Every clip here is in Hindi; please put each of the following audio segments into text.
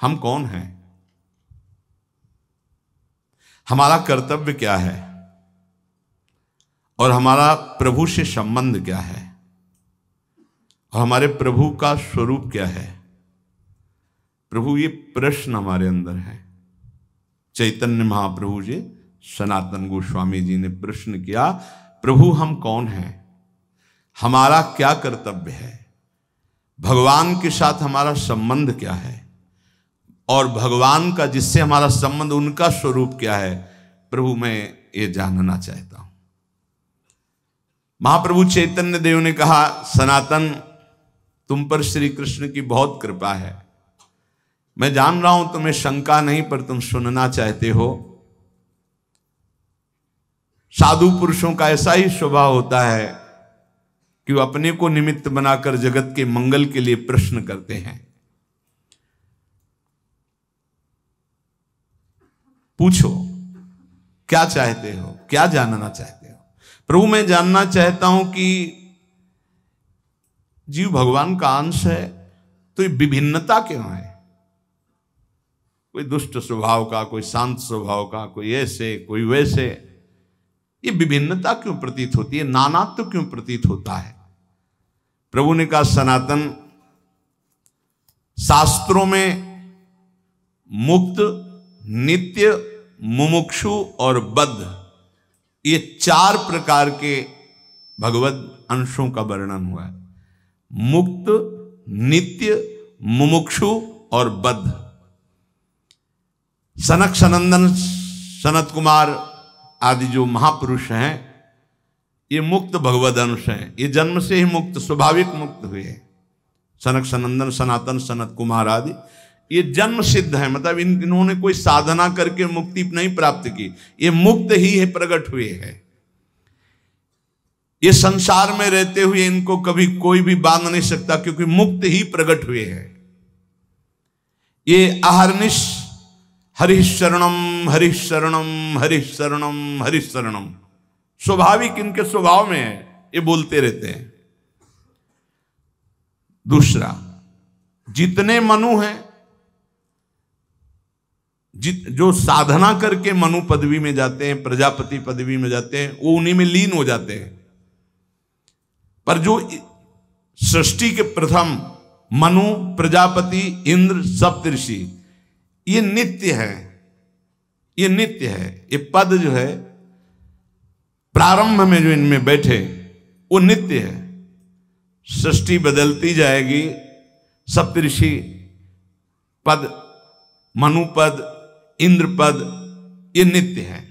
हम कौन हैं, हमारा कर्तव्य क्या है और हमारा प्रभु से संबंध क्या है और हमारे प्रभु का स्वरूप क्या है। प्रभु, ये प्रश्न हमारे अंदर है। चैतन्य महाप्रभु जी, सनातन गोस्वामी जी ने प्रश्न किया, प्रभु हम कौन हैं, हमारा क्या कर्तव्य है, भगवान के साथ हमारा संबंध क्या है और भगवान का जिससे हमारा संबंध, उनका स्वरूप क्या है। प्रभु मैं ये जानना चाहता हूं। महाप्रभु चैतन्य देव ने कहा, सनातन तुम पर श्री कृष्ण की बहुत कृपा है, मैं जान रहा हूं तुम्हें शंका नहीं, पर तुम सुनना चाहते हो। साधु पुरुषों का ऐसा ही स्वभाव होता है कि वो अपने को निमित्त बनाकर जगत के मंगल के लिए प्रश्न करते हैं। पूछो क्या चाहते हो, क्या जानना चाहते हो। प्रभु मैं जानना चाहता हूं कि जीव भगवान का अंश है, तो ये विभिन्नता क्यों है, कोई दुष्ट स्वभाव का, कोई शांत स्वभाव का, कोई ऐसे कोई वैसे, ये विभिन्नता क्यों प्रतीत होती है, नानात्व क्यों प्रतीत होता है। प्रभु ने कहा, सनातन शास्त्रों में मुक्त, नित्य, मुमुक्षु और बद्ध, ये 4 प्रकार के भगवत अंशों का वर्णन हुआ है। मुक्त, नित्य, मुमुक्षु और बद्ध। सनक सनंदन, सनत कुमार आदि जो महापुरुष हैं, ये मुक्त भगवद अंश हैं, ये जन्म से ही मुक्त, स्वाभाविक मुक्त हुए हैं। सनक सनंदन, सनातन, सनत कुमार आदि ये जन्म सिद्ध है, मतलब इन्होंने कोई साधना करके मुक्ति नहीं प्राप्त की, ये मुक्त ही है, प्रकट हुए हैं। ये संसार में रहते हुए इनको कभी कोई भी बांध नहीं सकता, क्योंकि मुक्त ही प्रकट हुए हैं। ये अहर्निश हरिशरणम हरिशरणम हरिशरणम हरिशरणम, स्वाभाविक इनके स्वभाव में है, ये बोलते रहते हैं। दूसरा, जितने मनु हैं, जो साधना करके मनु पदवी में जाते हैं, प्रजापति पदवी में जाते हैं, वो उन्हीं में लीन हो जाते हैं। पर जो सृष्टि के प्रथम मनु, प्रजापति, इंद्र, सप्तऋषि, ये नित्य है, ये नित्य है। ये पद जो है प्रारंभ में जो इनमें बैठे वो नित्य है। सृष्टि बदलती जाएगी, सप्तऋषि पद, मनु पद, इंद्र पद, ये नित्य है।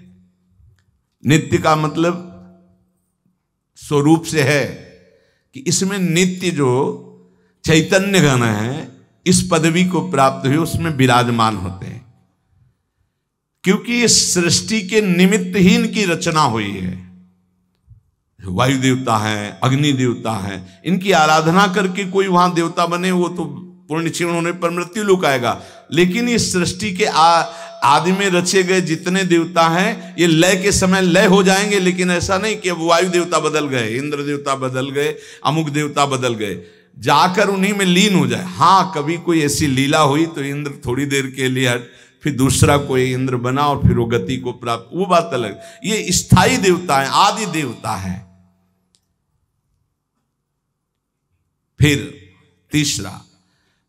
नित्य का मतलब स्वरूप से है कि इसमें नित्य जो चैतन्य गण है, इस पदवी को प्राप्त हुए उसमें विराजमान होते हैं, क्योंकि इस सृष्टि के निमित्त ही इनकी रचना हुई है। वायु देवता है, अग्नि देवता है, इनकी आराधना करके कोई वहां देवता बने, वो तो पूर्ण क्षीण होने पर मृत्यु लोक आएगा। लेकिन इस सृष्टि के आदि में रचे गए जितने देवता हैं, ये लय के समय लय हो जाएंगे, लेकिन ऐसा नहीं कि वायु देवता बदल गए, इंद्र देवता बदल गए, अमुक देवता बदल गए, जाकर उन्हीं में लीन हो जाए। हाँ, कभी कोई ऐसी लीला हुई तो इंद्र थोड़ी देर के लिए हट, फिर दूसरा कोई इंद्र बना और फिर वो गति को प्राप्त, वो बात अलग। ये स्थायी देवता है, आदि देवता है। फिर तीसरा,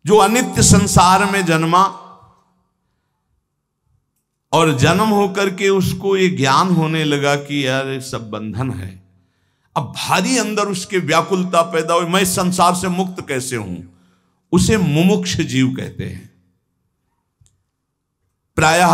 जो अनित्य संसार में जन्मा और जन्म होकर के उसको ये ज्ञान होने लगा कि यार ये सब बंधन है, अब भारी अंदर उसके व्याकुलता पैदा हुई, मैं संसार से मुक्त कैसे हूं, उसे मुमुक्ष जीव कहते हैं। प्रायः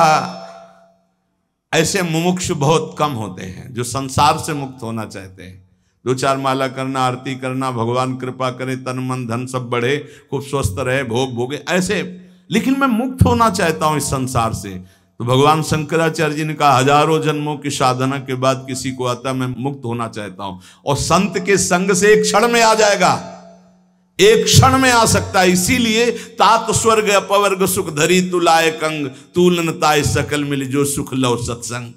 ऐसे मुमुक्ष बहुत कम होते हैं जो संसार से मुक्त होना चाहते हैं। 2-4 माला करना, आरती करना, भगवान कृपा करे, तन मन धन सब बढ़े, खूब स्वस्थ रहे, भोग भोगे, ऐसे। लेकिन मैं मुक्त होना चाहता हूं इस संसार से। तो भगवान शंकराचार्य जी ने कहा, हजारों जन्मों की साधना के बाद किसी को आता मैं मुक्त होना चाहता हूं, और संत के संग से एक क्षण में आ जाएगा, एक क्षण में आ सकता है। इसीलिए तात स्वर्ग अपवर्ग सुख धरी तुलाए कंग, तूलन ताय सकल मिल जो सुख लो सत्संग।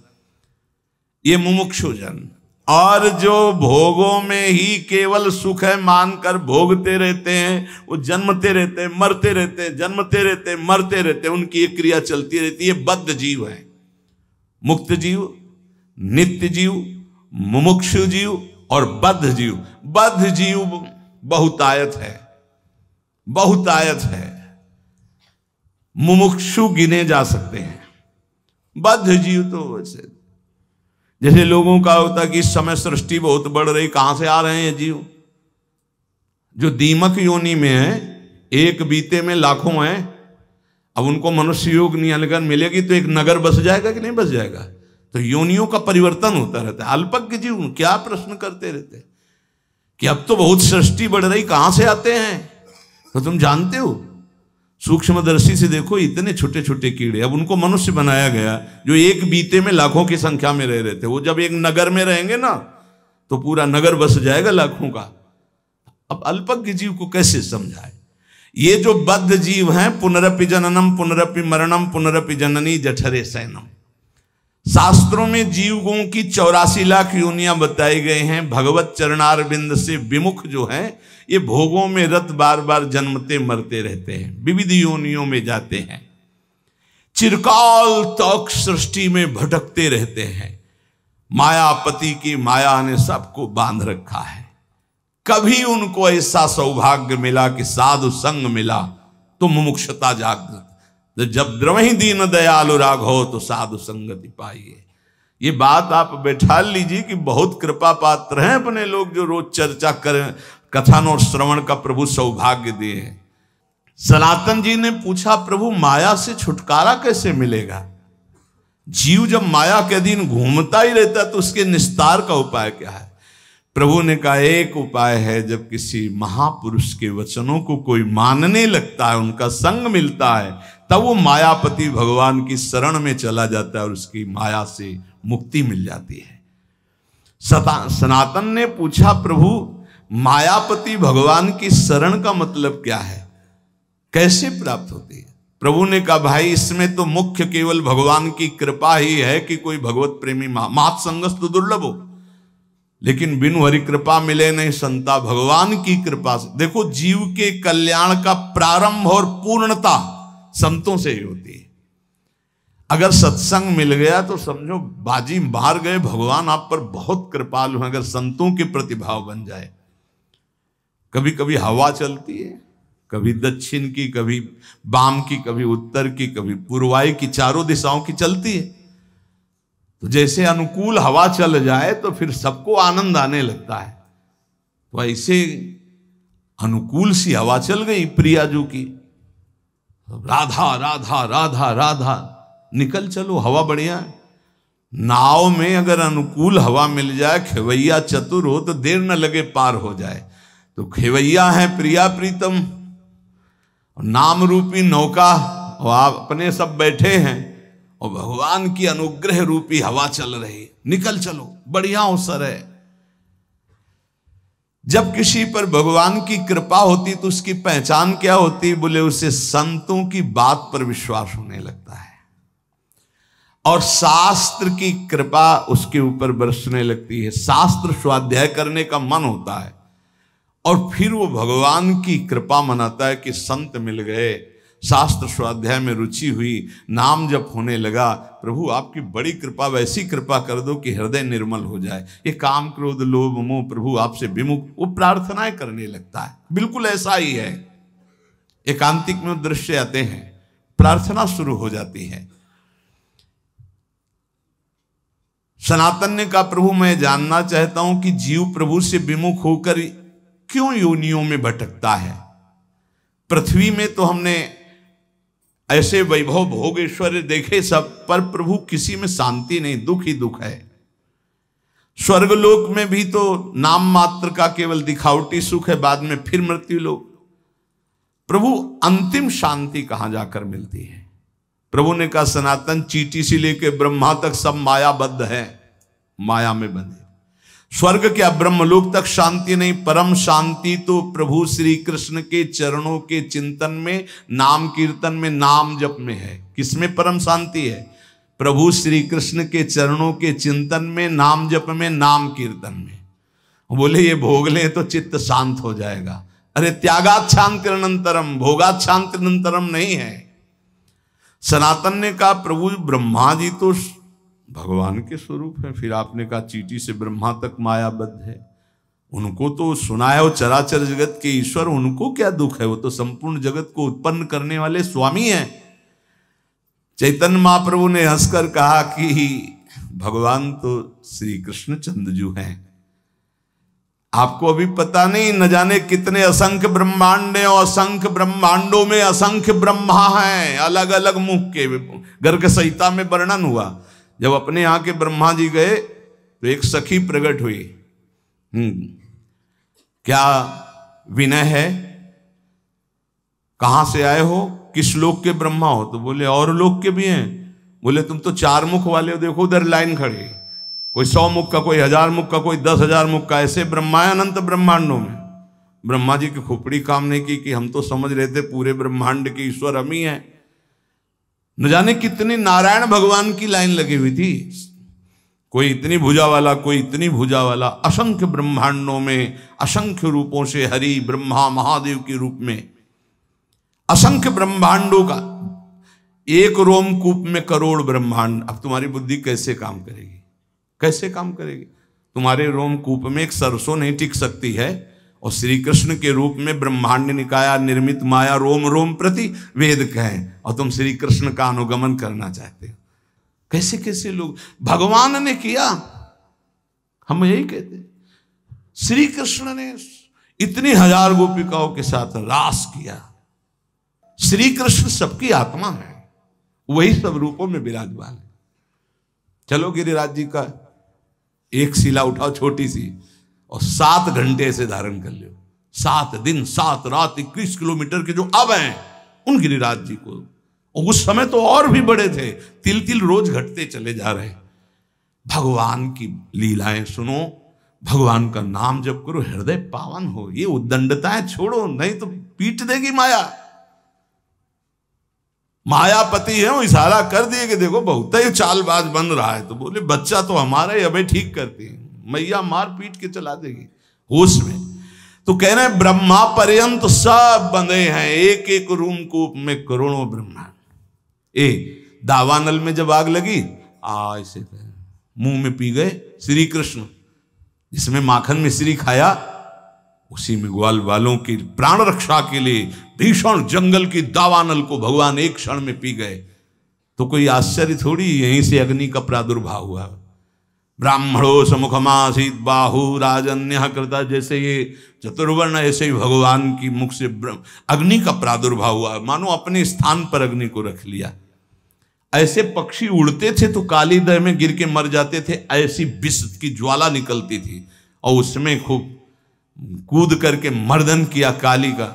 ये मुमुक्षु जन, और जो भोगों में ही केवल सुख है मानकर भोगते रहते हैं, वो जन्मते रहते हैं, मरते रहते हैं, जन्मते रहते हैं, मरते रहते हैं, उनकी एक क्रिया चलती रहती है। बद्ध जीव है। मुक्त जीव, नित्य जीव, मुमुक्षु जीव और बद्ध जीव। बद्ध जीव बहुतायत है, बहुतायत है। मुमुक्षु गिने जा सकते हैं। बद्ध जीव तो वैसे जैसे लोगों का होता कि इस समय सृष्टि बहुत बढ़ रही, कहां से आ रहे हैं जीव? जो दीमक योनि में है, एक बीते में लाखों हैं। अब उनको मनुष्य योग नियन मिलेगी तो एक नगर बस जाएगा कि नहीं बस जाएगा? तो योनियों का परिवर्तन होता रहता है। अल्पज्ञ जीव क्या प्रश्न करते रहते हैं कि अब तो बहुत सृष्टि बढ़ रही, कहां से आते हैं? तो तुम जानते हो, सूक्ष्मदर्शी से देखो, इतने छोटे छोटे कीड़े, अब उनको मनुष्य बनाया गया जो एक बीते में लाखों की संख्या में रह रहे थे। वो जब एक नगर में रहेंगे ना तो पूरा नगर बस जाएगा लाखों का। अब अल्पज्ञ जीव को कैसे समझाए? ये जो बद्ध जीव हैं, पुनरपि जननम पुनरपि मरणम पुनरपि जननी जठरे सैनम। शास्त्रों में जीवों की 84 लाख योनियां बताई गई हैं। भगवत चरणारविंद से विमुख जो हैं, ये भोगों में रत बार बार जन्मते मरते रहते हैं, विविध योनियों में जाते हैं, चिरकाल तक सृष्टि में भटकते रहते हैं। मायापति की माया ने सबको बांध रखा है। कभी उनको ऐसा सौभाग्य मिला कि साधु संग मिला तो मुमुक्षता जागृत। जब द्रवहि दीन दयालु राघव तो साधु संगति पाइए। ये बात आप बैठा लीजिए कि बहुत कृपा पात्र हैं अपने लोग जो रोज चर्चा करें, कथन और श्रवण का प्रभु सौभाग्य दिए हैं। सनातन जी ने पूछा, प्रभु माया से छुटकारा कैसे मिलेगा? जीव जब माया के अधीन घूमता ही रहता तो उसके निस्तार का उपाय क्या है? प्रभु ने कहा, एक उपाय है, जब किसी महापुरुष के वचनों को कोई मानने लगता है, उनका संग मिलता है, तब वो मायापति भगवान की शरण में चला जाता है और उसकी माया से मुक्ति मिल जाती है। सनातन ने पूछा, प्रभु मायापति भगवान की शरण का मतलब क्या है, कैसे प्राप्त होती है? प्रभु ने कहा, भाई इसमें तो मुख्य केवल भगवान की कृपा ही है कि कोई भगवत प्रेमी मात संगस्तु दुर्लभ हो, लेकिन बिनु हरि कृपा मिले नहीं संता। भगवान की कृपा से देखो, जीव के कल्याण का प्रारंभ और पूर्णता संतों से ही होती है। अगर सत्संग मिल गया तो समझो बाजी मार गए, भगवान आप पर बहुत कृपालु हैं। अगर संतों के प्रतिभाव बन जाए, कभी कभी हवा चलती है, कभी दक्षिण की, कभी वाम की, कभी उत्तर की, कभी पूर्वाई की, चारों दिशाओं की चलती है। तो जैसे अनुकूल हवा चल जाए तो फिर सबको आनंद आने लगता है। तो ऐसे अनुकूल सी हवा चल गई प्रियाजू की, राधा राधा राधा राधा, निकल चलो, हवा बढ़िया है। नाव में अगर अनुकूल हवा मिल जाए, खेवैया चतुर हो तो देर न लगे पार हो जाए। तो खेवैया है प्रिया प्रीतम, नाम रूपी नौका, और आप अपने सब बैठे हैं और भगवान की अनुग्रह रूपी हवा चल रही, निकल चलो, बढ़िया अवसर है। जब किसी पर भगवान की कृपा होती तो उसकी पहचान क्या होती? बोले उसे संतों की बात पर विश्वास होने लगता है और शास्त्र की कृपा उसके ऊपर बरसने लगती है। शास्त्र स्वाध्याय करने का मन होता है और फिर वो भगवान की कृपा मनाता है कि संत मिल गए, शास्त्र स्वाध्याय में रुचि हुई, नाम जप होने लगा। प्रभु आपकी बड़ी कृपा, वैसी कृपा कर दो कि हृदय निर्मल हो जाए, ये काम क्रोध लोभ मोह प्रभु आपसे विमुख, वो प्रार्थनाएं करने लगता है। बिल्कुल ऐसा ही है। एकांतिक में दृश्य आते हैं, प्रार्थना शुरू हो जाती है। सनातन ने कहा, प्रभु मैं जानना चाहता हूं कि जीव प्रभु से विमुख होकर क्यों योनियों में भटकता है? पृथ्वी में तो हमने ऐसे वैभव भोग ऐश्वर्य देखे सब, पर प्रभु किसी में शांति नहीं, दुख ही दुख है। स्वर्गलोक में भी तो नाम मात्र का केवल दिखावटी सुख है, बाद में फिर मृत्यु लोक। प्रभु अंतिम शांति कहां जाकर मिलती है? प्रभु ने कहा, सनातन चींटी से लेकर ब्रह्मा तक सब मायाबद्ध है, माया में बंधे। स्वर्ग क्या ब्रह्मलोक तक शांति नहीं, परम शांति तो प्रभु श्री कृष्ण के चरणों के चिंतन में, नाम कीर्तन में, नाम जप में है। किसमें परम शांति है? प्रभु श्री कृष्ण के चरणों के चिंतन में, नाम जप में, नाम कीर्तन में। बोले ये भोग ले तो चित्त शांत हो जाएगा। अरे त्यागात शांतिरनंतरम, भोगात शांतिरनंतरम नहीं है। सनातन ने कहा प्रभु ब्रह्मा जी तो भगवान के स्वरूप है। फिर आपने कहा चींटी से ब्रह्मा तक मायाबद्ध है, उनको तो सुना है वो चराचर जगत के ईश्वर, उनको क्या दुख है, वो तो संपूर्ण जगत को उत्पन्न करने वाले स्वामी हैं। चैतन्य महाप्रभु ने हंसकर कहा कि भगवान तो श्री कृष्ण चंद्रजू हैं, आपको अभी पता नहीं, न जाने कितने असंख्य ब्रह्मांड हैं और असंख्य ब्रह्मांडों में असंख्य ब्रह्मा हैं, अलग अलग मुख के। गर्ग संहिता में वर्णन हुआ, जब अपने यहाँ के ब्रह्मा जी गए तो एक सखी प्रकट हुई। क्या विनय है, कहां से आए हो, किस लोक के ब्रह्मा हो? तो बोले और लोक के भी हैं। बोले तुम तो 4 मुख वाले हो, देखो उधर लाइन खड़ी, कोई 100 मुख का, कोई 1000 मुख का, कोई 10,000 मुख का, ऐसे ब्रह्मा है अनंत ब्रह्मांडों में। ब्रह्मा जी की खोपड़ी काम नहीं की कि हम तो समझ रहे थे पूरे ब्रह्मांड के ईश्वर हम ही हैं। न जाने कितने नारायण भगवान की लाइन लगी हुई थी, कोई इतनी भुजा वाला, कोई इतनी भुजा वाला। असंख्य ब्रह्मांडों में असंख्य रूपों से हरि ब्रह्मा महादेव के रूप में असंख्य ब्रह्मांडों का एक रोमकूप में करोड़ ब्रह्मांड। अब तुम्हारी बुद्धि कैसे काम करेगी, कैसे काम करेगी? तुम्हारे रोमकूप में एक सरसों नहीं टिक सकती है, और श्री कृष्ण के रूप में ब्रह्मांड निकाया निर्मित माया रोम रोम प्रति वेद कहें, और तुम श्री कृष्ण का अनुगमन करना चाहते हो। कैसे कैसे लोग, भगवान ने किया, हम यही कहते। श्री कृष्ण ने इतनी 1000 गोपिकाओं के साथ रास किया। श्री कृष्ण सबकी आत्मा है, वही सब रूपों में विराजमान है। चलो गिरिराज जी का एक शिला उठाओ छोटी सी, और 7 घंटे से धारण कर लो, 7 दिन 7 रात 21 किलोमीटर के जो अब हैं उन गिरिराज जी को। और उस समय तो और भी बड़े थे, तिल तिल रोज घटते चले जा रहे। भगवान की लीलाएं सुनो, भगवान का नाम जप करो, हृदय पावन हो। ये उद्दंडताएं छोड़ो, नहीं तो पीट देगी माया। मायापति है, वो इशारा कर दिए कि देखो बहुत ही चालबाज बन रहा है, तो बोले बच्चा तो हमारा ही, अबे ठीक करती है, मैया मार पीट के चला देगी होश में। तो कह रहे हैं ब्रह्मा पर्यंत सब बंधे हैं, एक एक रूमकूप में करोड़ों ब्रह्मांड। दावानल में जब आग लगी, ऐसे मुंह में पी गए श्री कृष्ण, जिसमें माखन मिश्री खाया, उसी में ग्वाल वालों की प्राण रक्षा के लिए भीषण जंगल की दावानल को भगवान एक क्षण में पी गए। तो कोई आश्चर्य थोड़ी, यहीं से अग्नि का प्रादुर्भाव हुआ। ब्राह्मणो समुखमासीत बाहु राजन्य कृता, जैसे ये चतुर्वर्ण, ऐसे ही भगवान की मुख से अग्नि का प्रादुर्भाव हुआ, मानो अपने स्थान पर अग्नि को रख लिया। ऐसे पक्षी उड़ते थे तो काली दह में गिर के मर जाते थे, ऐसी विष की ज्वाला निकलती थी, और उसमें खूब कूद करके मर्दन किया काली का,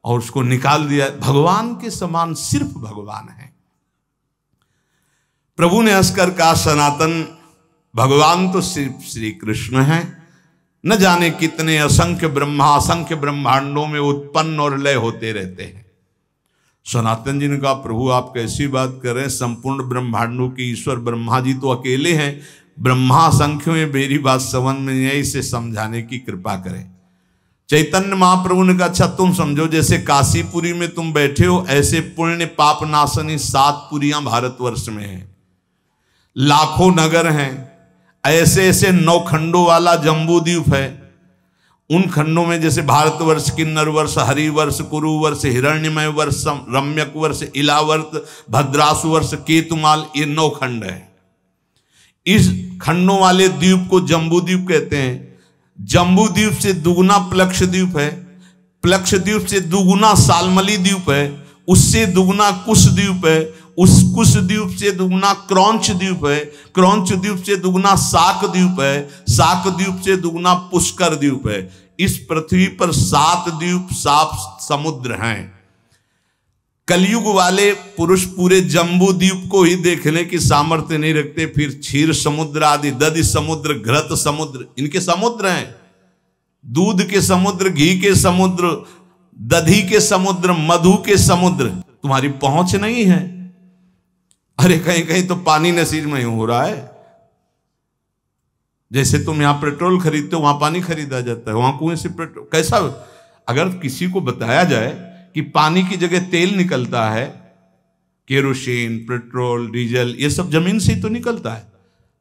और उसको निकाल दिया। भगवान के समान सिर्फ भगवान है। प्रभु ने हंसकर कहा सनातन, भगवान तो सिर्फ श्री कृष्ण हैं, न जाने कितने असंख्य ब्रह्मा असंख्य ब्रह्मांडों में उत्पन्न और लय होते रहते हैं। सनातन जी ने कहा प्रभु आप कैसी बात कर रहे हैं, संपूर्ण ब्रह्मांडों के ईश्वर ब्रह्मा जी तो अकेले हैं, ब्रह्मा संख्य में मेरी बात समझ में नहीं है, इसे समझाने की कृपा करें। चैतन्य महाप्रभु ने कहा अच्छा तुम समझो, जैसे काशीपुरी में तुम बैठे हो, ऐसे पुण्य पाप नाशनी 7 पुरियां भारतवर्ष में हैं, लाखों नगर हैं, ऐसे ऐसे 9 खंडों वाला जम्बू द्वीप है। उन खंडों में जैसे भारतवर्ष, किन्नर वर्ष, हरिवर्ष, कुरुवर्ष, हिरण्यमय वर्ष, रम्यक वर्ष, इलावर्त, भद्रासु वर्ष, केतुमाल, ये 9 खंड है। इस खंडों वाले द्वीप को जम्बू द्वीप कहते हैं। जम्बू द्वीप से दुगुना प्लक्ष द्वीप है, प्लक्ष द्वीप से दुगुना सालमली द्वीप है, उससे दुगुना कुश द्वीप है, उस कुश द्वीप से दुगुना क्रौंच द्वीप है, क्रौंच द्वीप से दुगुना साक द्वीप है, साक द्वीप से दुगुना पुष्कर द्वीप है। इस पृथ्वी पर 7 द्वीप 7 समुद्र हैं। कलयुग वाले पुरुष पूरे जम्बू द्वीप को ही देखने की सामर्थ्य नहीं रखते, फिर क्षीर समुद्र आदि, दधि समुद्र, घृत समुद्र, इनके समुद्र हैं। दूध के समुद्र, घी के समुद्र, दधी के समुद्र, मधु के समुद्र, तुम्हारी पहुंच नहीं है। अरे कहीं कहीं तो पानी नसीब में हो रहा है। जैसे तुम यहां पेट्रोल खरीदते हो, वहां पानी खरीदा जाता है, वहां कुएं से पेट्रोल। कैसा, अगर किसी को बताया जाए कि पानी की जगह तेल निकलता है, केरोसिन, पेट्रोल, डीजल, ये सब जमीन से ही तो निकलता है,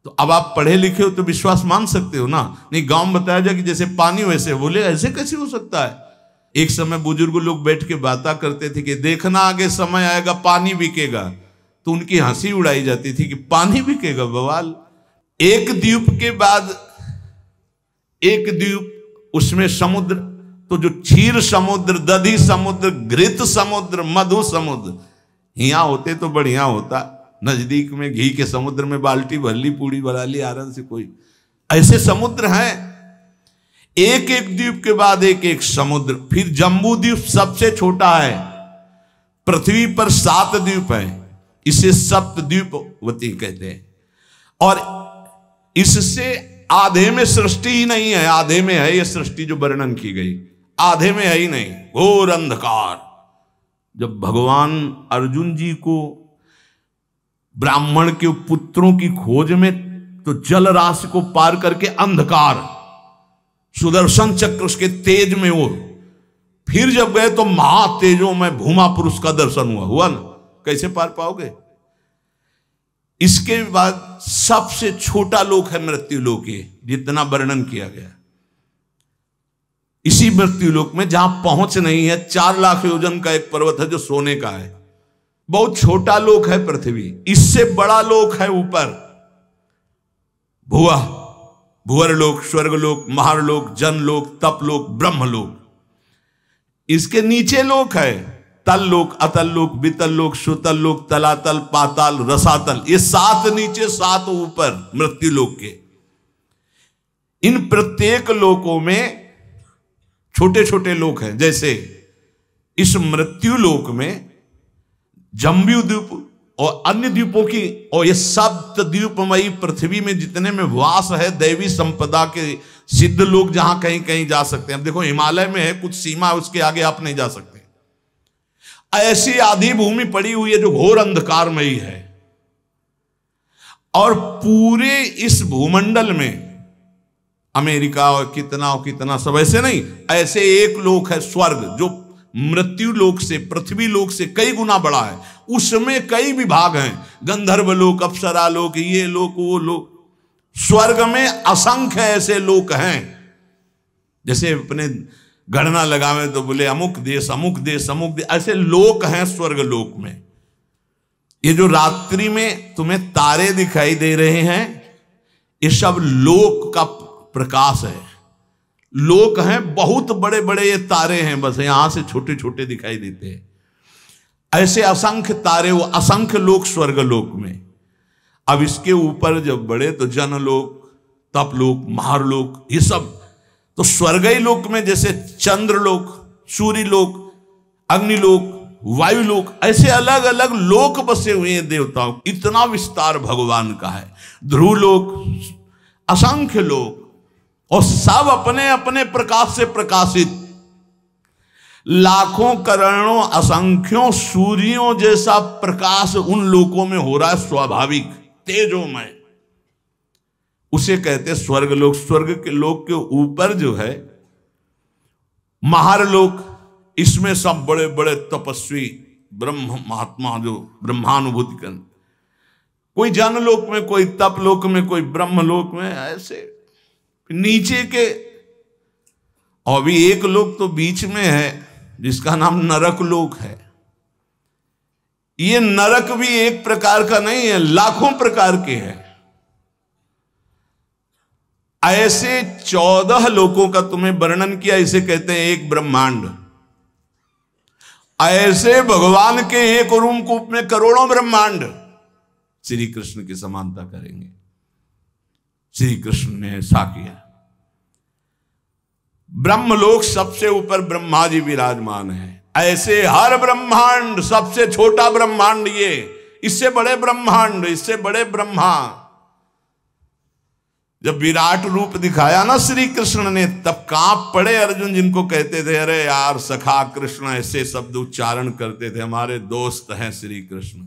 तो अब आप पढ़े लिखे हो तो विश्वास मान सकते हो ना। नहीं, गांव में बताया जाए कि जैसे पानी वैसे, बोले ऐसे कैसे हो सकता है। एक समय बुजुर्ग लोग बैठ के बातें करते थे कि देखना आगे समय आएगा पानी बिकेगा, तो उनकी हंसी उड़ाई जाती थी कि पानी बिकेगा, बवाल। एक द्वीप के बाद एक द्वीप, उसमें समुद्र, तो जो क्षीर समुद्र, दधी समुद्र, घृत समुद्र, मधु समुद्र, यहाँ होते तो बढ़िया होता। नजदीक में घी के समुद्र में बाल्टी भर ली, पूड़ी बना ली आराम से। कोई ऐसे समुद्र हैं, एक एक द्वीप के बाद एक एक समुद्र। फिर जम्बू द्वीप सबसे छोटा है, पृथ्वी पर 7 द्वीप है, इसे सप्तद्वीपवती कहते हैं। और इससे आधे में सृष्टि ही नहीं है, आधे में है ये सृष्टि जो वर्णन की गई, आधे में है ही नहीं, घोर अंधकार। जब भगवान अर्जुन जी को ब्राह्मण के पुत्रों की खोज में, तो जल राशि को पार करके अंधकार, सुदर्शन चक्र उसके तेज में वो, फिर जब गए तो महातेजों में भूमा पुरुष का दर्शन हुआ ना, कैसे पार पाओगे। इसके बाद सबसे छोटा लोक है मृत्यु लोक, जितना वर्णन किया गया। इसी मृत्यु लोक में जहां पहुंच नहीं है, 4 लाख योजन का एक पर्वत है जो सोने का है, बहुत छोटा लोक है पृथ्वी। इससे बड़ा लोक है ऊपर, भुआ, भुवरलोक, स्वर्गलोक, महारलोक, जनलोक, तपलोक, ब्रह्मलोक। इसके नीचे लोक है तल लोक, अतल लोक, वितल लोक, सुतल लोक, तलातल, पाताल, रसातल। ये 7 नीचे 7 ऊपर मृत्यु लोक के। इन प्रत्येक लोकों में छोटे छोटे लोक हैं। जैसे इस मृत्यु लोक में जम्बू द्वीप और अन्य द्वीपों की, और ये सप्त द्वीपमयी पृथ्वी में जितने में वास है दैवी संपदा के सिद्ध लोग, जहां कहीं कहीं जा सकते हैं। अब देखो हिमालय में है कुछ सीमा, उसके आगे आप नहीं जा सकते। ऐसी आधी भूमि पड़ी हुई है जो घोर अंधकारमयी है। और पूरे इस भूमंडल में अमेरिका और कितना सब ऐसे नहीं, ऐसे एक लोक है स्वर्ग, जो मृत्यु लोक से, पृथ्वी लोक से कई गुना बड़ा है। उसमें कई विभाग हैं, गंधर्व लोक, अप्सरा लोक, ये लोक, वो लोक। स्वर्ग में असंख्य ऐसे लोक हैं। जैसे अपने गणना लगावे तो बोले अमुक देश, अमुक देश, अमुक देश, ऐसे लोक हैं स्वर्ग लोक में। ये जो रात्रि में तुम्हें तारे दिखाई दे रहे हैं, ये सब लोक का प्रकाश है। लोक हैं, बहुत बड़े बड़े ये तारे हैं, बस यहां से छोटे छोटे दिखाई देते हैं। ऐसे असंख्य तारे, वो असंख्य लोक स्वर्ग लोक में। अब इसके ऊपर जब बढ़े तो जनलोक, तपलोक, महारलोक, ये सब। तो स्वर्गीय लोक में जैसे चंद्रलोक, सूर्यलोक, अग्निलोक, वायुलोक, ऐसे अलग अलग लोक बसे हुए हैं देवताओं। इतना विस्तार भगवान का है। ध्रुवलोक, असंख्य लोक, और सब अपने अपने प्रकाश से प्रकाशित। लाखों करोड़ों असंख्यों सूर्यों जैसा प्रकाश उन लोकों में हो रहा है, स्वाभाविक तेजोमय। उसे कहते स्वर्ग लोक। स्वर्ग के लोक के ऊपर जो है महारलोक, इसमें सब बड़े बड़े तपस्वी ब्रह्म महात्मा जो ब्रह्मानुभूति कर, कोई जनलोक में, कोई तपलोक में, कोई ब्रह्मलोक में, ऐसे नीचे के। और भी एक लोक तो बीच में है जिसका नाम नरक लोक है। ये नरक भी एक प्रकार का नहीं है, लाखों प्रकार के हैं। ऐसे 14 लोकों का तुम्हें वर्णन किया, इसे कहते हैं एक ब्रह्मांड। ऐसे भगवान के एक रूप में करोड़ों ब्रह्मांड श्री कृष्ण की समानता करेंगे। श्री कृष्ण ने ऐसा किया। ब्रह्मलोक सबसे ऊपर ब्रह्मा जी विराजमान है। ऐसे हर ब्रह्मांड, सबसे छोटा ब्रह्मांड ये, इससे बड़े ब्रह्मांड, इससे बड़े ब्रह्मा। जब विराट रूप दिखाया ना श्री कृष्ण ने, तब कांप पड़े अर्जुन, जिनको कहते थे अरे यार सखा कृष्ण, ऐसे शब्द उच्चारण करते थे, हमारे दोस्त हैं श्री कृष्ण।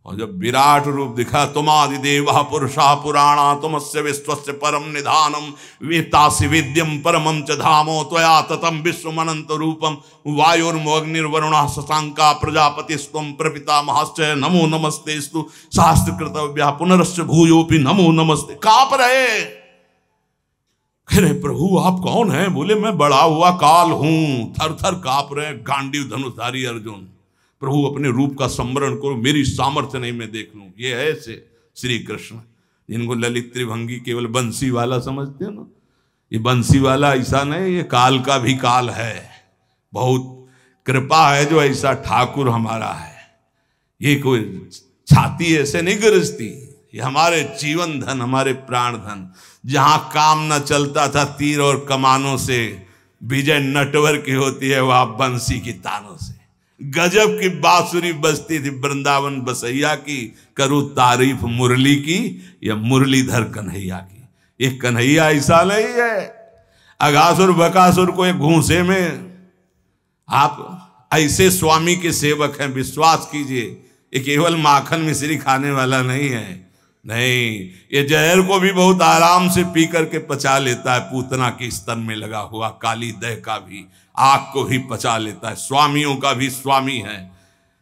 और जब विराट रूप दिखा, तुमादि देवा पुरुषा पुराणा तुमस्य विश्वस्य परम निधानम वेत्तासि वेद्यम परमं च धामो त्वया ततं विश्वमनंत रूपम वायुर्मोऽग्निर्वरुणः शशांका प्रजापतिस्त्वं प्रपितामहश्च नमो नमस्तेस्तु शास्त्रकृतव्या पुनरस्य भूयोपि नमो नमस्ते। कांप रहे, कह रहे प्रभु आप कौन हैं? बोले मैं बड़ा हुआ काल हूं। थर थर कांप रहे गांडीव धनुषधारी अर्जुन। प्रभु अपने रूप का स्मरण करो, मेरी सामर्थ्य नहीं मैं देख लूं। ये है ऐसे श्री कृष्ण जिनको ललित त्रिभंगी केवल बंसी वाला समझते हो ना, ये बंसी वाला ऐसा नहीं, ये काल का भी काल है। बहुत कृपा है जो ऐसा ठाकुर हमारा है। ये कोई छाती ऐसे नहीं गरजती, ये हमारे जीवन धन, हमारे प्राण धन। जहां काम न चलता था तीर और कमानों से, विजय नटवर की होती है वहां बंसी की तानों से। गजब की बांसुरी बजती थी वृंदावन बसैया की, करूं तारीफ मुरली की या मुरलीधर कन्हैया की। ये कन्हैया ऐसा नहीं है अगासुर बकासुर को एक घूंसे में। आप ऐसे स्वामी के सेवक हैं, विश्वास कीजिए। ये केवल माखन मिश्री खाने वाला नहीं है, नहीं, ये जहर को भी बहुत आराम से पी करके पचा लेता है। पूतना के स्तन में लगा हुआ काली दह का भी, आग को भी पचा लेता है। स्वामियों का भी स्वामी है।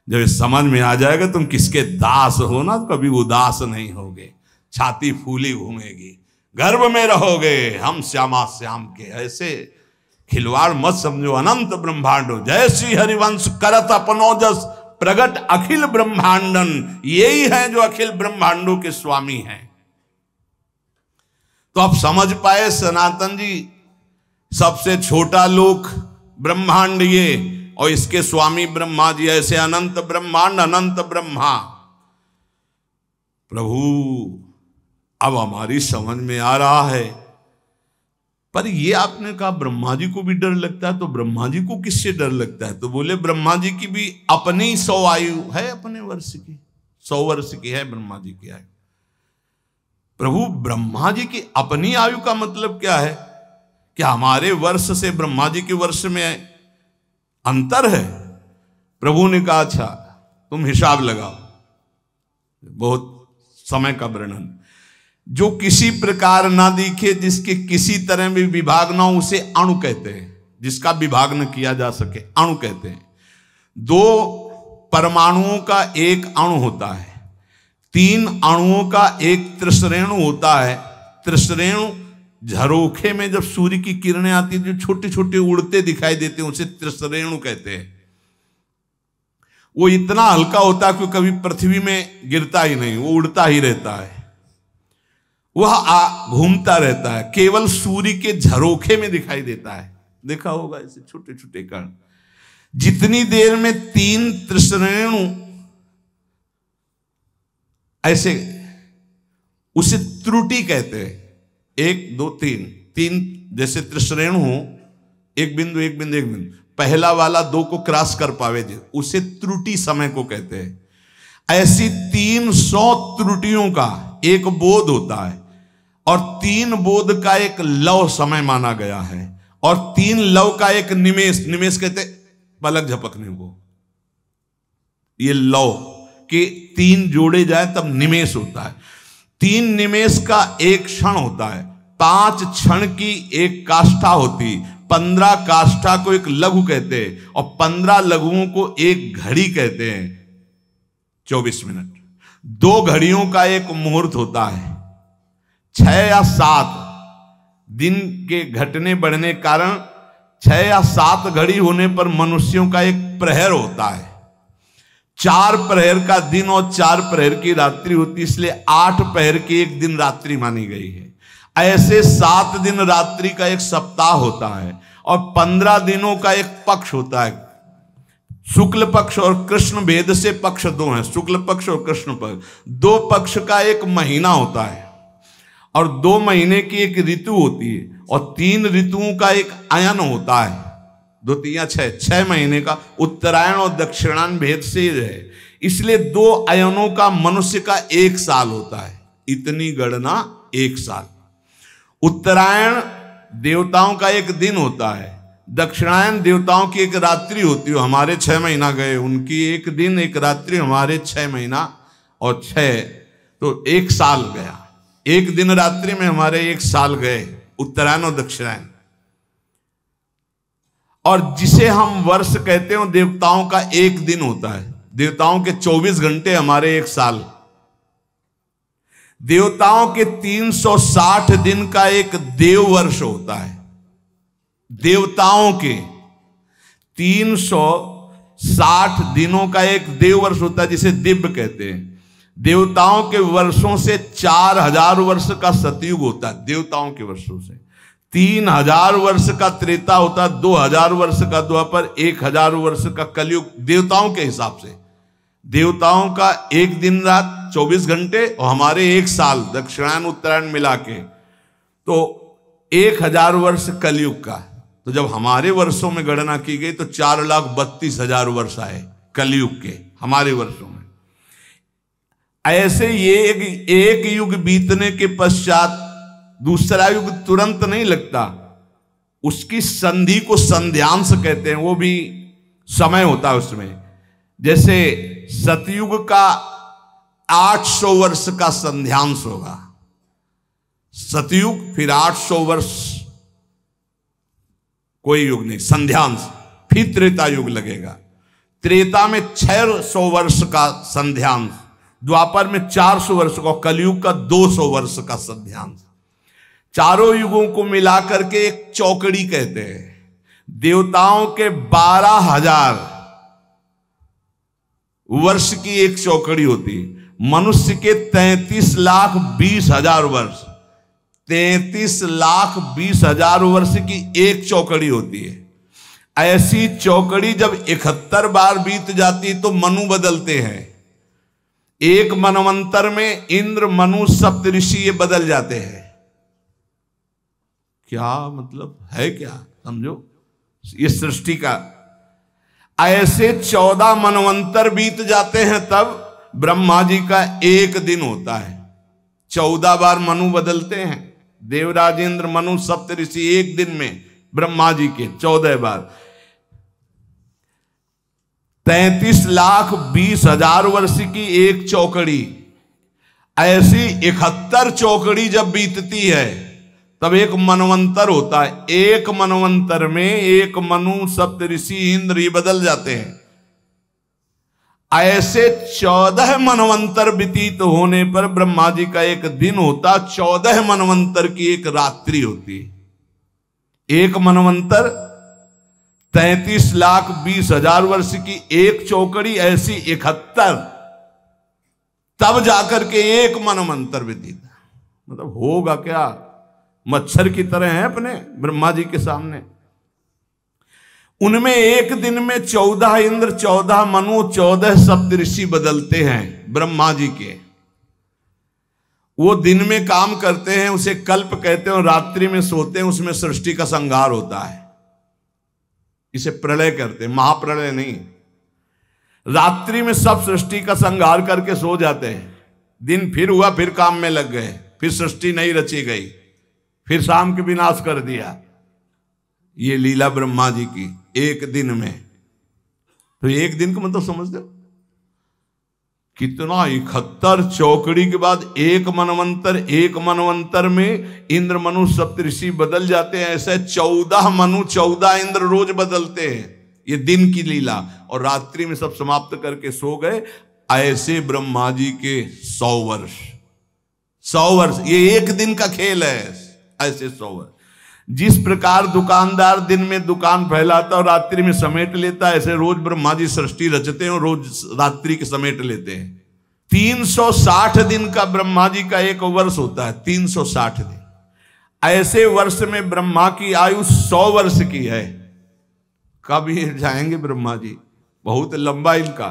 जब समझ में आ जाएगा तुम किसके दास हो ना, तो कभी उदास नहीं होगे, छाती फूली घूमेगी, गर्भ में रहोगे। हम श्यामा श्याम के ऐसे खिलवाड़ मत समझो। अनंत ब्रह्मांडो जय श्री हरिवंश करत अपनो जस प्रगट अखिल ब्रह्मांडन। यही है जो अखिल ब्रह्मांडों के स्वामी हैं। तो आप समझ पाए सनातन जी, सबसे छोटा लोक ब्रह्मांड ये, और इसके स्वामी ब्रह्मा जी। ऐसे अनंत ब्रह्मांड, अनंत ब्रह्मा। प्रभु अब हमारी समझ में आ रहा है। पर ये आपने कहा ब्रह्मा जी को भी डर लगता है, तो ब्रह्मा जी को किससे डर लगता है? तो बोले ब्रह्मा जी की भी अपनी 100 आयु है, अपने वर्ष की 100 वर्ष की है ब्रह्मा जी की आयु। प्रभु ब्रह्मा जी की अपनी आयु का मतलब क्या है? क्या हमारे वर्ष से ब्रह्मा जी के वर्ष में अंतर है? प्रभु ने कहा अच्छा तुम हिसाब लगाओ। बहुत समय का वर्णन। जो किसी प्रकार ना दिखे, जिसके किसी तरह भी विभाग ना हो, उसे अणु कहते हैं। जिसका विभाग न किया जा सके अणु कहते हैं। 2 परमाणुओं का एक अणु होता है, 3 अणुओं का एक त्रिश्रेणु होता है। त्रिश्रेणु झरोखे में जब सूर्य की किरणें आती है, जो छोटे छोटे उड़ते दिखाई देते हैं, उसे त्रिश्रेणु कहते हैं। वो इतना हल्का होता है कि कभी पृथ्वी में गिरता ही नहीं, वो उड़ता ही रहता है, वह घूमता रहता है, केवल सूर्य के झरोखे में दिखाई देता है। देखा होगा ऐसे छोटे छोटे कण। जितनी देर में 3 त्रिश्रेणु ऐसे, उसे त्रुटि कहते हैं। 1 2 3 जैसे त्रिश्रेणु हो, एक बिंदु एक बिंदु एक बिंदु, पहला वाला 2 को क्रॉस कर पावे जो, उसे त्रुटि समय को कहते हैं। ऐसी 300 त्रुटियों का एक बोध होता है, और 3 बोध का एक लव समय माना गया है, और 3 लव का एक निमेष, निमेष कहते पलक झपकने को। ये लव के 3 जोड़े जाए तब निमेष होता है। 3 निमेष का एक क्षण होता है, 5 क्षण की एक काष्ठा होती, 15 काष्ठा को एक लघु कहते हैं, और 15 लघुओं को एक घड़ी कहते हैं। 24 मिनट। 2 घड़ियों का एक मुहूर्त होता है। 6 या 7 दिन के घटने बढ़ने कारण 6 या 7 घड़ी होने पर मनुष्यों का एक प्रहर होता है। 4 प्रहर का दिन और 4 प्रहर की रात्रि होती, इसलिए 8 प्रहर की एक दिन रात्रि मानी गई है। ऐसे 7 दिन रात्रि का एक सप्ताह होता है, और 15 दिनों का एक पक्ष होता है। शुक्ल पक्ष और कृष्ण भेद से पक्ष 2 हैं, शुक्ल पक्ष और कृष्ण पक्ष। 2 पक्ष का एक महीना होता है, और 2 महीने की एक ऋतु होती है, और 3 ऋतुओं का एक अयन होता है। 2 3 6 महीने का उत्तरायण और दक्षिणायन भेद से है, इसलिए 2 अयनों का मनुष्य का 1 साल होता है। इतनी गणना 1 साल। उत्तरायण देवताओं का एक दिन होता है, दक्षिणायन देवताओं की एक रात्रि होती है। हमारे 6 महीना गए, उनकी एक दिन एक रात्रि, हमारे 6 महीना और 6 तो 1 साल गया। एक दिन रात्रि में हमारे 1 साल गए, उत्तरायण और दक्षिणायन। और जिसे हम वर्ष कहते हैं देवताओं का 1 दिन होता है। देवताओं के 24 घंटे, हमारे 1 साल। देवताओं के 360 दिन का एक देव वर्ष होता है। देवताओं के 360 दिनों का एक देव वर्ष होता है, जिसे दिव्य कहते हैं। देवताओं के वर्षों से 4000 वर्ष का सतयुग होता है। देवताओं के वर्षों से 3000 वर्ष का त्रेता होता है, 2000 वर्ष का द्वापर, 1000 वर्ष का कलयुग। देवताओं के हिसाब से देवताओं का 1 दिन रात 24 घंटे और हमारे 1 साल, दक्षिणायन उत्तरायण मिला के, तो 1000 वर्ष कलयुग का। तो जब हमारे वर्षों में गणना की गई तो 4,32,000 वर्ष आए कलयुग के हमारे वर्षों में। ऐसे ये एक युग बीतने के पश्चात दूसरा युग तुरंत नहीं लगता, उसकी संधि को संध्यांश कहते हैं। वो भी समय होता है उसमें। जैसे सतयुग का 800 वर्ष का संध्यांश होगा, सतयुग, फिर 800 वर्ष कोई युग नहीं, संध्यांश, फिर त्रेता युग लगेगा। त्रेता में 600 वर्ष का संध्यांश, द्वापर में 400 वर्ष का, कलयुग का 200 वर्ष का संध्यांश। चारों युगों को मिलाकर के एक चौकड़ी कहते हैं। देवताओं के 12,000 वर्ष की एक चौकड़ी होती, मनुष्य के 33,20,000 वर्ष, 33,20,000 वर्ष की एक चौकड़ी होती है। ऐसी चौकड़ी जब 71 बार बीत जाती तो मनु बदलते हैं। एक मनवंतर में इंद्र, मनु, सप्तऋषि ये बदल जाते हैं। क्या मतलब है, क्या समझो ये सृष्टि का। ऐसे 14 मनवंतर बीत जाते हैं तब ब्रह्मा जी का 1 दिन होता है। 14 बार मनु बदलते हैं, देवराजेंद्र, मनु, सप्तऋषि, 1 दिन में ब्रह्मा जी के 14 बार। 33,20,000 वर्ष की एक चौकड़ी। ऐसी 71 चौकड़ी जब बीतती है तब एक मनवंतर होता है। एक मनवंतर में एक मनु, सप्तऋषि, इंद्र ये बदल जाते हैं। ऐसे 14 मनवंतर व्यतीत होने पर ब्रह्मा जी का एक दिन होता, 14 मनवंतर की एक रात्रि होती। एक मनवंतर 33,20,000 वर्ष की एक चौकड़ी, ऐसी 71, तब जाकर के एक मनवंतर व्यतीत। मतलब होगा क्या, मच्छर की तरह हैं अपने ब्रह्मा जी के सामने। उनमें एक दिन में 14 इंद्र, 14 मनु, 14 सप्तऋषि बदलते हैं ब्रह्मा जी के। वो दिन में काम करते हैं, उसे कल्प कहते हैं, और रात्रि में सोते हैं, उसमें सृष्टि का संहार होता है। इसे प्रलय करते हैं, महाप्रलय नहीं। रात्रि में सब सृष्टि का संहार करके सो जाते हैं। दिन फिर हुआ, फिर काम में लग गए, फिर सृष्टि नहीं रची गई, फिर शाम के विनाश कर दिया। ये लीला ब्रह्मा जी की एक दिन में। तो एक दिन का मतलब समझ दो कितना, 71 चौकड़ी के बाद एक मनवंतर। एक मनवंतर में इंद्र, मनु, सप्तऋषि बदल जाते हैं। ऐसे 14 मनु, 14 इंद्र रोज बदलते हैं। ये दिन की लीला। और रात्रि में सब समाप्त करके सो गए। ऐसे ब्रह्मा जी के 100 वर्ष, 100 वर्ष, ये एक दिन का खेल है। ऐसे 100 वर्ष। जिस प्रकार दुकानदार दिन में दुकान फैलाता और रात्रि में समेट लेता, ऐसे रोज ब्रह्मा जी सृष्टि रचते हैं और रोज रात्रि के समेट लेते हैं। 360 दिन का ब्रह्मा जी का एक वर्ष होता है, 360 दिन। ऐसे वर्ष में ब्रह्मा की आयु 100 वर्ष की है। कब ये जाएंगे ब्रह्मा जी, बहुत लंबा इनका।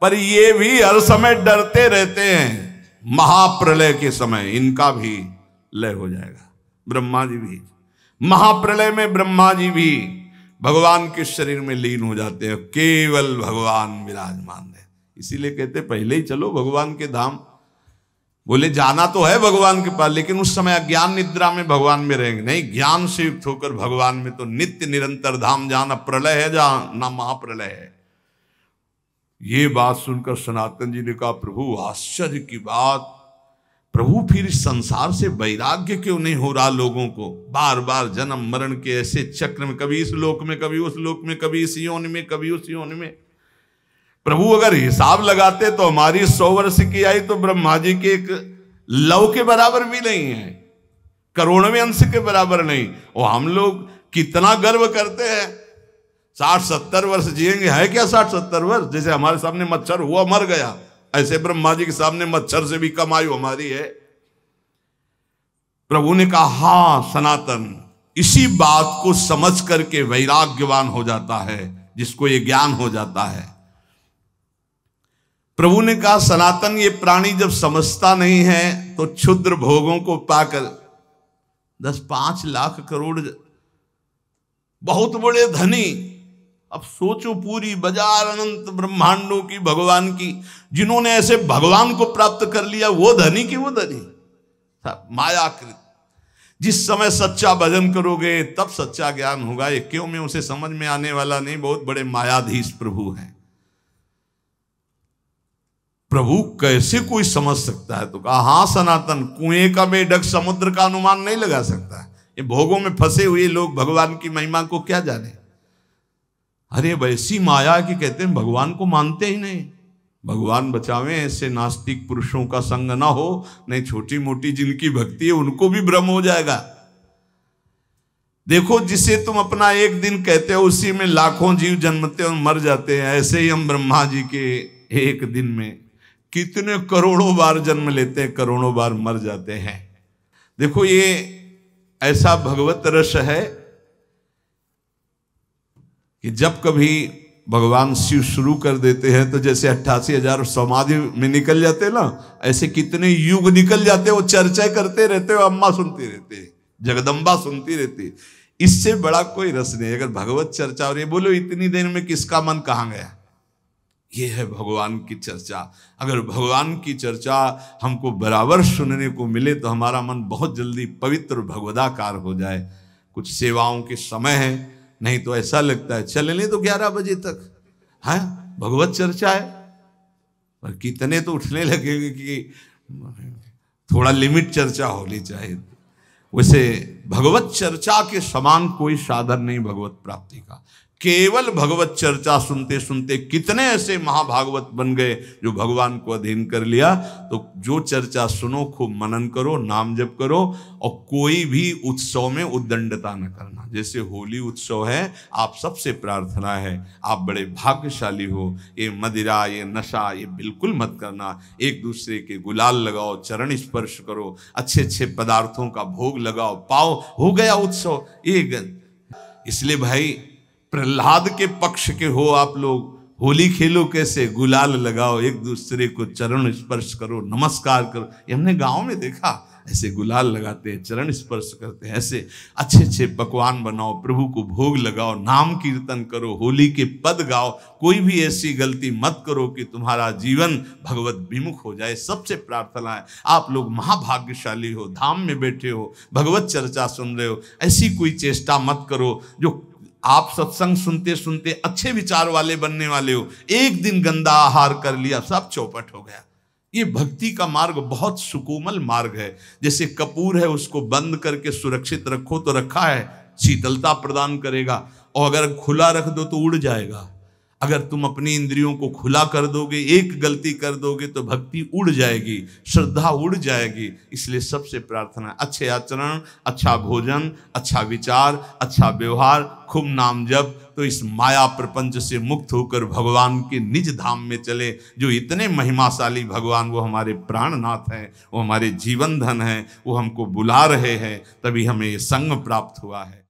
पर ये भी हर समय डरते रहते हैं, महाप्रलय के समय इनका भी लय हो जाएगा। ब्रह्मा जी भी महाप्रलय में, ब्रह्मा जी भी भगवान के शरीर में लीन हो जाते हैं, केवल भगवान विराजमान है। इसीलिए कहते पहले ही चलो भगवान के धाम। बोले जाना तो है भगवान के पास, लेकिन उस समय अज्ञान निद्रा में भगवान में रहेंगे। नहीं, ज्ञान से युक्त होकर भगवान में तो नित्य निरंतर धाम। जाना प्रलय है, जहां ना महाप्रलय है। ये बात सुनकर सनातन जी ने कहा, प्रभु आश्चर्य की बात, प्रभु फिर इस संसार से वैराग्य क्यों नहीं हो रहा लोगों को? बार बार जन्म मरण के ऐसे चक्र में, कभी इस लोक में, कभी उस लोक में, कभी इस योनि में, कभी उस योनि में। प्रभु अगर हिसाब लगाते तो हमारी 100 वर्ष की आई तो ब्रह्मा जी के एक लव के बराबर भी नहीं है, करोड़वें अंश के बराबर नहीं। और हम लोग कितना गर्व करते हैं, 60-70 वर्ष जिएंगे। है क्या 60-70 वर्ष? जैसे हमारे सामने मच्छर हुआ मर गया, ऐसे ब्रह्मा जी के सामने मच्छर से भी कम आयु हमारी है। प्रभु ने कहा, हां सनातन, इसी बात को समझ करके वैराग्यवान हो जाता है, जिसको ये ज्ञान हो जाता है। प्रभु ने कहा, सनातन, ये प्राणी जब समझता नहीं है तो क्षुद्र भोगों को पाकर 10-5 लाख करोड़ बहुत बड़े धनी, अब सोचो पूरी बाजार अनंत ब्रह्मांडों की भगवान की, जिन्होंने ऐसे भगवान को प्राप्त कर लिया, वो धनी की वो धनी, मायाकृत। जिस समय सच्चा भजन करोगे तब सच्चा ज्ञान होगा। ये क्यों में उसे समझ में आने वाला नहीं, बहुत बड़े मायाधीश प्रभु हैं। प्रभु कैसे कोई समझ सकता है? तो कहा, हां सनातन, कुएं का मेढक समुद्र का अनुमान नहीं लगा सकता। ये भोगों में फंसे हुए लोग भगवान की महिमा को क्या जाने? अरे वैसी माया की कहते हैं भगवान को मानते ही नहीं। भगवान बचावे ऐसे नास्तिक पुरुषों का संग ना हो, नहीं छोटी मोटी जिनकी भक्ति है उनको भी भ्रम हो जाएगा। देखो, जिसे तुम अपना एक दिन कहते हो उसी में लाखों जीव जन्मते और मर जाते हैं। ऐसे ही हम ब्रह्मा जी के एक दिन में कितने करोड़ों बार जन्म लेते हैं, करोड़ों बार मर जाते हैं। देखो, ये ऐसा भगवत रस है कि जब कभी भगवान शिव शुरू कर देते हैं तो जैसे 88,000 समाधि में निकल जाते हैं ना, ऐसे कितने युग निकल जाते हैं, वो चर्चा करते रहते हो, अम्मा सुनती रहती, जगदम्बा सुनती रहती। इससे बड़ा कोई रस नहीं। अगर भगवत चर्चा, और ये बोलो इतनी देर में किसका मन कहाँ गया? ये है भगवान की चर्चा। अगर भगवान की चर्चा हमको बराबर सुनने को मिले तो हमारा मन बहुत जल्दी पवित्र भगवदाकार हो जाए। कुछ सेवाओं के समय है, नहीं तो ऐसा लगता है चले नहीं तो 11 बजे तक है भगवत चर्चा है, पर कितने तो उठने लगेंगे कि थोड़ा लिमिट चर्चा होनी चाहिए। वैसे भगवत चर्चा के समान कोई साधन नहीं भगवत प्राप्ति का। केवल भगवत चर्चा सुनते सुनते कितने ऐसे महाभागवत बन गए जो भगवान को अधीन कर लिया। तो जो चर्चा सुनो, खूब मनन करो, नाम जप करो, और कोई भी उत्सव में उद्दंडता न करना। जैसे होली उत्सव है, आप सबसे प्रार्थना है, आप बड़े भाग्यशाली हो। ये मदिरा, ये नशा, ये बिल्कुल मत करना। एक दूसरे के गुलाल लगाओ, चरण स्पर्श करो, अच्छे अच्छे पदार्थों का भोग लगाओ, पाओ, हो गया उत्सव। इसलिए भाई, प्रहलाद के पक्ष के हो आप लोग, होली खेलो कैसे, गुलाल लगाओ, एक दूसरे को चरण स्पर्श करो, नमस्कार करो। ये हमने गांव में देखा, ऐसे गुलाल लगाते हैं, चरण स्पर्श करते हैं, ऐसे अच्छे अच्छे पकवान बनाओ, प्रभु को भोग लगाओ, नाम कीर्तन करो, होली के पद गाओ। कोई भी ऐसी गलती मत करो कि तुम्हारा जीवन भगवत विमुख हो जाए। सबसे प्रार्थना है, आप लोग महाभाग्यशाली हो, धाम में बैठे हो, भगवत चर्चा सुन रहे हो। ऐसी कोई चेष्टा मत करो जो आप सत्संग सुनते सुनते अच्छे विचार वाले बनने वाले हो, एक दिन गंदा आहार कर लिया, सब चौपट हो गया। ये भक्ति का मार्ग बहुत सुकोमल मार्ग है। जैसे कपूर है, उसको बंद करके सुरक्षित रखो तो रखा है, शीतलता प्रदान करेगा, और अगर खुला रख दो तो उड़ जाएगा। अगर तुम अपनी इंद्रियों को खुला कर दोगे, एक गलती कर दोगे तो भक्ति उड़ जाएगी, श्रद्धा उड़ जाएगी। इसलिए सबसे प्रार्थना, अच्छे आचरण, अच्छा भोजन, अच्छा विचार, अच्छा व्यवहार, खूब नाम जप, तो इस माया प्रपंच से मुक्त होकर भगवान के निज धाम में चले। जो इतने महिमाशाली भगवान, वो हमारे प्राणनाथ हैं, वो हमारे जीवन धन हैं, वो हमको बुला रहे हैं, तभी हमें ये संग प्राप्त हुआ है।